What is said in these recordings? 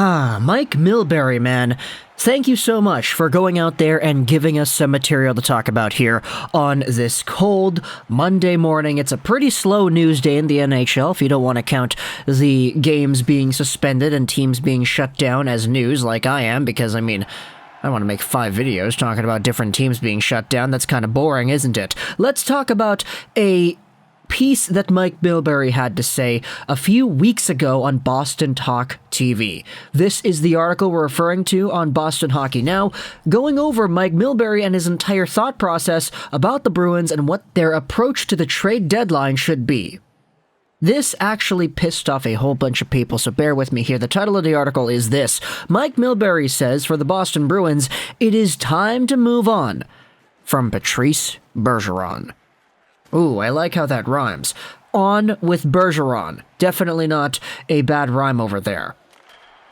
Mike Milbury, man. Thank you so much for going out there and giving us some material to talk about here on this cold Monday morning. It's a pretty slow news day in the NHL if you don't want to count the games being suspended and teams being shut down as news like I am, because, I mean, I want to make 5 videos talking about different teams being shut down. That's kind of boring, isn't it? Let's talk about a piece that Mike Milbury had to say a few weeks ago on Boston Talk TV. This is the article we're referring to on Boston Hockey Now, going over Mike Milbury and his entire thought process about the Bruins and what their approach to the trade deadline should be. This actually pissed off a whole bunch of people, so bear with me here. The title of the article is this: Mike Milbury says for the Boston Bruins, it is time to move on from Patrice Bergeron. Ooh, I like how that rhymes. On with Bergeron. Definitely not a bad rhyme over there.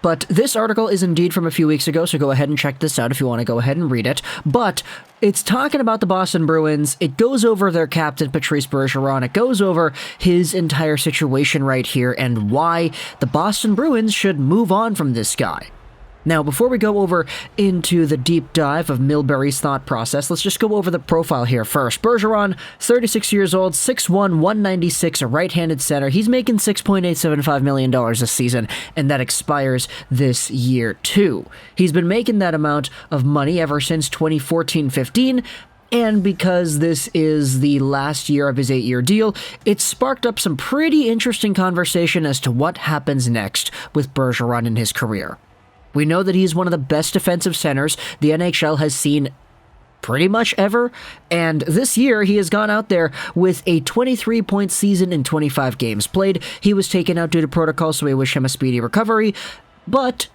But this article is indeed from a few weeks ago, so go ahead and check this out if you want to go ahead and read it. But it's talking about the Boston Bruins. It goes over their captain, Patrice Bergeron. It goes over his entire situation right here and why the Boston Bruins should move on from this guy. Now, before we go over into the deep dive of Milbury's thought process, let's just go over the profile here first. Bergeron, 36 years old, 6'1", 196, a right-handed center. He's making $6.875 million this season, and that expires this year, too. He's been making that amount of money ever since 2014-15, and because this is the last year of his 8-year deal, it sparked up some pretty interesting conversation as to what happens next with Bergeron in his career. We know that he's one of the best defensive centers the NHL has seen pretty much ever, and this year he has gone out there with a 23-point season in 25 games played. He was taken out due to protocol, so we wish him a speedy recovery, but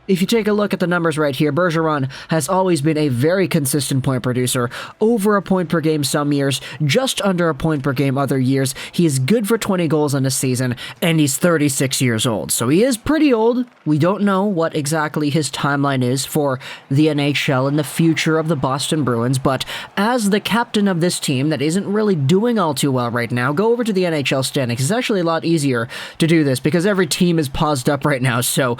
if you take a look at the numbers right here, Bergeron has always been a very consistent point producer, over a point per game some years, just under a point per game other years. He is good for 20 goals in a season, and he's 36 years old. So he is pretty old. We don't know what exactly his timeline is for the NHL and the future of the Boston Bruins, but as the captain of this team that isn't really doing all too well right now, go over to the NHL standings. It's actually a lot easier to do this because every team is paused up right now, so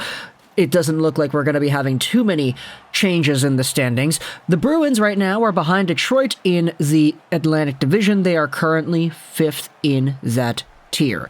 it doesn't look like we're going to be having too many changes in the standings. The Bruins right now are behind Detroit in the Atlantic Division. They are currently 5th in that tier.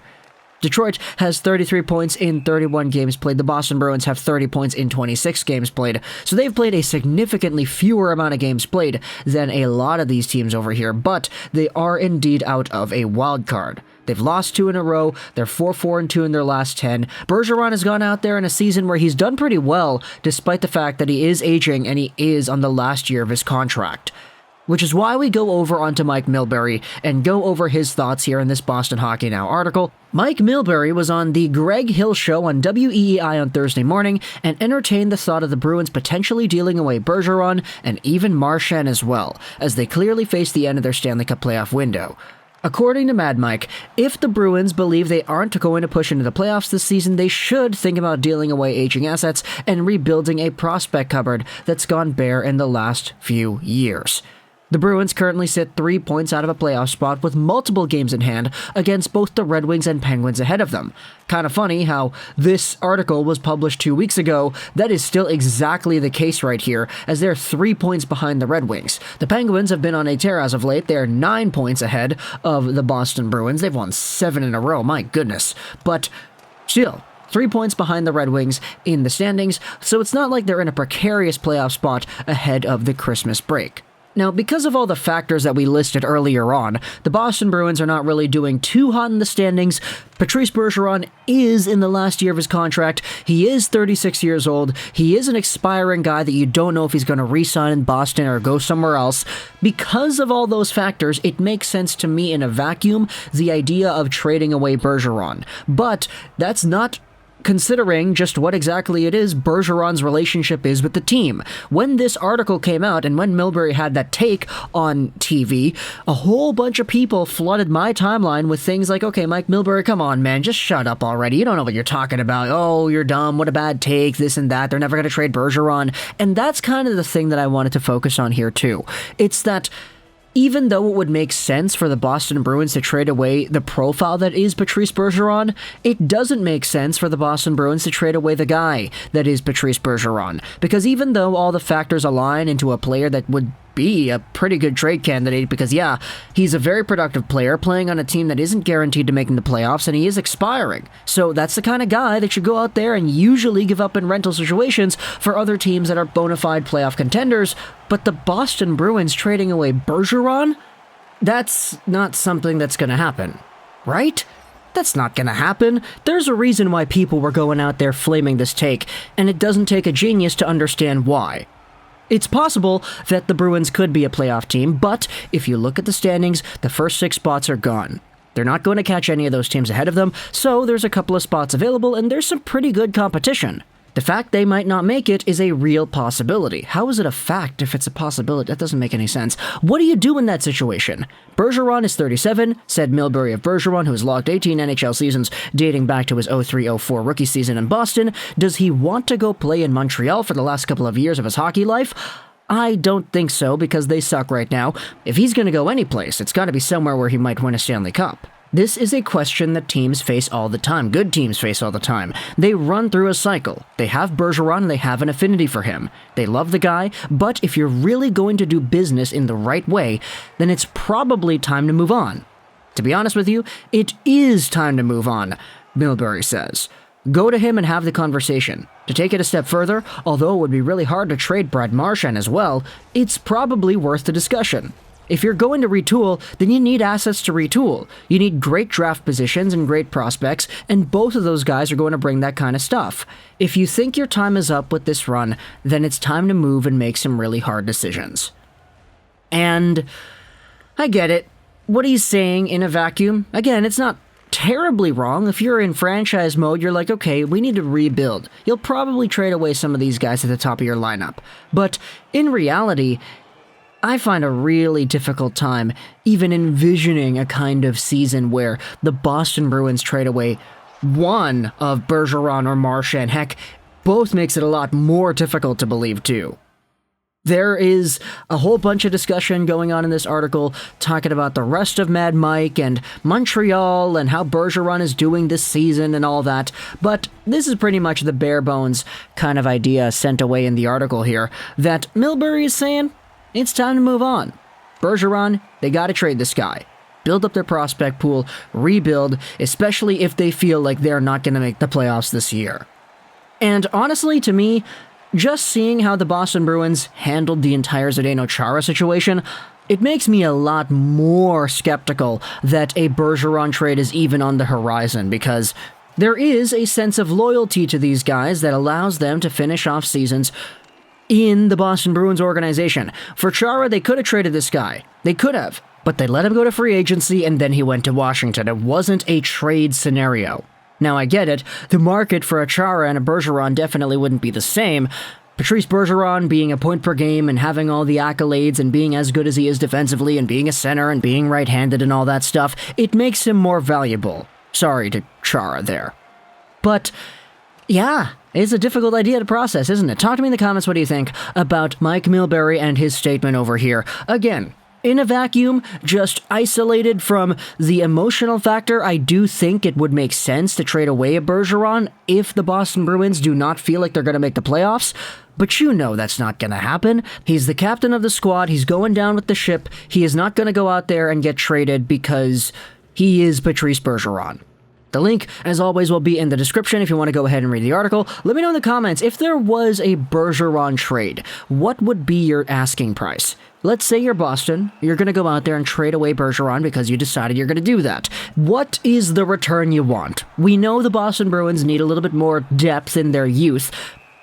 Detroit has 33 points in 31 games played. The Boston Bruins have 30 points in 26 games played. So they've played a significantly fewer amount of games played than a lot of these teams over here, but they are indeed out of a wild card. They've lost 2 in a row. They're 4-4-2 in their last 10. Bergeron has gone out there in a season where he's done pretty well, despite the fact that he is aging and he is on the last year of his contract. Which is why we go over onto Mike Milbury and go over his thoughts here in this Boston Hockey Now article. Mike Milbury was on the Greg Hill Show on WEEI on Thursday morning and entertained the thought of the Bruins potentially dealing away Bergeron and even Marchand as well, as they clearly face the end of their Stanley Cup playoff window. According to Mad Mike, if the Bruins believe they aren't going to push into the playoffs this season, they should think about dealing away aging assets and rebuilding a prospect cupboard that's gone bare in the last few years. The Bruins currently sit 3 points out of a playoff spot with multiple games in hand against both the Red Wings and Penguins ahead of them. Kind of funny how this article was published 2 weeks ago. That is still exactly the case right here, as they're 3 points behind the Red Wings. The Penguins have been on a tear as of late. They're 9 points ahead of the Boston Bruins. They've won 7 in a row, my goodness. But still, 3 points behind the Red Wings in the standings, so it's not like they're in a precarious playoff spot ahead of the Christmas break. Now, because of all the factors that we listed earlier on, the Boston Bruins are not really doing too hot in the standings. Patrice Bergeron is in the last year of his contract. He is 36 years old. He is an expiring guy that you don't know if he's going to re-sign in Boston or go somewhere else. Because of all those factors, it makes sense to me in a vacuum, the idea of trading away Bergeron. But that's not considering just what exactly it is Bergeron's relationship is with the team. When this article came out and when Milbury had that take on TV, a whole bunch of people flooded my timeline with things like, okay, Mike Milbury, come on, man, just shut up already. You don't know what you're talking about. Oh, you're dumb. What a bad take, this and that. They're never going to trade Bergeron. And that's kind of the thing that I wanted to focus on here too. It's that even though it would make sense for the Boston Bruins to trade away the profile that is Patrice Bergeron, it doesn't make sense for the Boston Bruins to trade away the guy that is Patrice Bergeron. Because even though all the factors align into a player that would be a pretty good trade candidate, because yeah, he's a very productive player playing on a team that isn't guaranteed to making the playoffs, and he is expiring. So that's the kind of guy that should go out there and usually give up in rental situations for other teams that are bona fide playoff contenders. But the Boston Bruins trading away Bergeron? That's not something that's going to happen, right? That's not going to happen. There's a reason why people were going out there flaming this take, and it doesn't take a genius to understand why. It's possible that the Bruins could be a playoff team, but if you look at the standings, the first 6 spots are gone. They're not going to catch any of those teams ahead of them, so there's a couple of spots available, and there's some pretty good competition. The fact they might not make it is a real possibility. How is it a fact if it's a possibility? That doesn't make any sense. What do you do in that situation? Bergeron is 37, said Milbury of Bergeron, who has logged 18 NHL seasons dating back to his 03-04 rookie season in Boston. Does he want to go play in Montreal for the last couple of years of his hockey life? I don't think so, because they suck right now. If he's going to go anyplace, it's got to be somewhere where he might win a Stanley Cup. This is a question that teams face all the time. Good teams face all the time. They run through a cycle. They have Bergeron and they have an affinity for him. They love the guy, but if you're really going to do business in the right way, then it's probably time to move on. To be honest with you, it is time to move on, Milbury says. Go to him and have the conversation. To take it a step further, although it would be really hard to trade Brad Marchand as well, it's probably worth the discussion. If you're going to retool, then you need assets to retool. You need great draft positions and great prospects, and both of those guys are going to bring that kind of stuff. If you think your time is up with this run, then it's time to move and make some really hard decisions. And I get it. What he's saying in a vacuum, again, it's not terribly wrong. If you're in franchise mode, you're like, okay, we need to rebuild. You'll probably trade away some of these guys at the top of your lineup. But in reality, I find a really difficult time even envisioning a kind of season where the Boston Bruins trade away one of Bergeron or Marchand. Heck, both makes it a lot more difficult to believe too. There is a whole bunch of discussion going on in this article talking about the rest of Mad Mike and Montreal and how Bergeron is doing this season and all that, but this is pretty much the bare bones kind of idea sent away in the article here, that Milbury is saying, it's time to move on. Bergeron, they gotta trade this guy. Build up their prospect pool, rebuild, especially if they feel like they're not gonna make the playoffs this year. And honestly, to me, just seeing how the Boston Bruins handled the entire Zdeno Chara situation, it makes me a lot more skeptical that a Bergeron trade is even on the horizon, because there is a sense of loyalty to these guys that allows them to finish off seasons in the Boston Bruins organization. For Chara, they could have traded this guy. They could have. But they let him go to free agency, and then he went to Washington. It wasn't a trade scenario. Now, I get it. The market for a Chara and a Bergeron definitely wouldn't be the same. Patrice Bergeron being a point per game and having all the accolades and being as good as he is defensively and being a center and being right-handed and all that stuff, it makes him more valuable. Sorry to Chara there. But yeah, it's a difficult idea to process, isn't it? Talk to me in the comments, what do you think about Mike Milbury and his statement over here? Again, in a vacuum, just isolated from the emotional factor, I do think it would make sense to trade away a Bergeron if the Boston Bruins do not feel like they're going to make the playoffs. But you know that's not going to happen. He's the captain of the squad. He's going down with the ship. He is not going to go out there and get traded because he is Patrice Bergeron. The link, as always, will be in the description if you want to go ahead and read the article. Let me know in the comments, if there was a Bergeron trade, what would be your asking price? Let's say you're Boston, you're going to go out there and trade away Bergeron because you decided you're going to do that. What is the return you want? We know the Boston Bruins need a little bit more depth in their youth.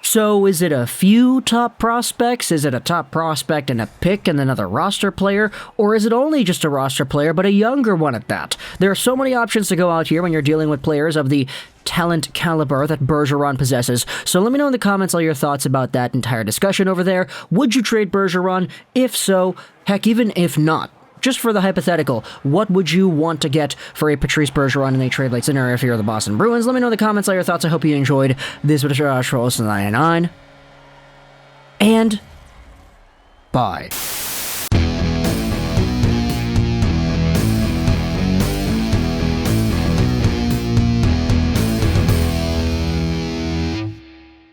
So is it a few top prospects? Is it a top prospect and a pick and another roster player? Or is it only just a roster player, but a younger one at that? There are so many options to go out here when you're dealing with players of the talent caliber that Bergeron possesses. So let me know in the comments all your thoughts about that entire discussion over there. Would you trade Bergeron? If so, heck, even if not, just for the hypothetical, what would you want to get for a Patrice Bergeron in a trade like scenario if you're the Boston Bruins? Let me know in the comments all your thoughts. I hope you enjoyed this with Josh Rolls 99. And bye.